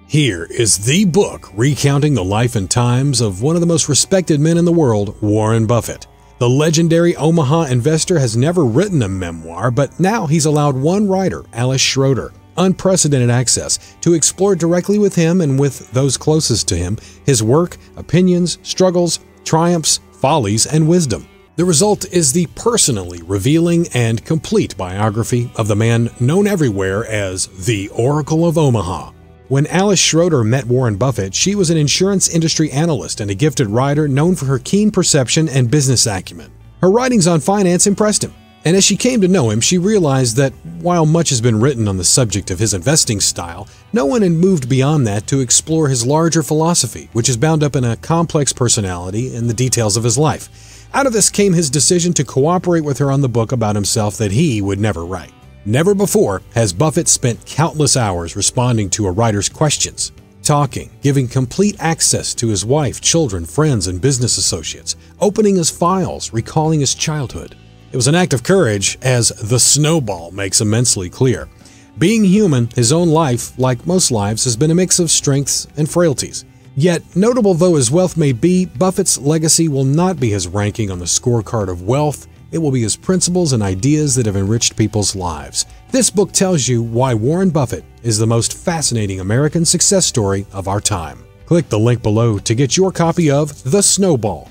Here is the book recounting the life and times of one of the most respected men in the world, Warren Buffett. The legendary Omaha investor has never written a memoir, but now he's allowed one writer, Alice Schroeder, unprecedented access to explore directly with him and with those closest to him his work, opinions, struggles, triumphs, follies, and wisdom. The result is the personally revealing and complete biography of the man known everywhere as the Oracle of Omaha. When Alice Schroeder met Warren Buffett, she was an insurance industry analyst and a gifted writer known for her keen perception and business acumen. Her writings on finance impressed him, and as she came to know him, she realized that while much has been written on the subject of his investing style, no one had moved beyond that to explore his larger philosophy, which is bound up in a complex personality and the details of his life. Out of this came his decision to cooperate with her on the book about himself that he would never write. Never before has Buffett spent countless hours responding to a writer's questions, talking, giving complete access to his wife, children, friends, and business associates, opening his files, recalling his childhood. It was an act of courage, as The Snowball makes immensely clear. Being human, his own life, like most lives, has been a mix of strengths and frailties. Yet, notable though his wealth may be, Buffett's legacy will not be his ranking on the scorecard of wealth. It will be his principles and ideas that have enriched people's lives. This book tells you why Warren Buffett is the most fascinating American success story of our time. Click the link below to get your copy of The Snowball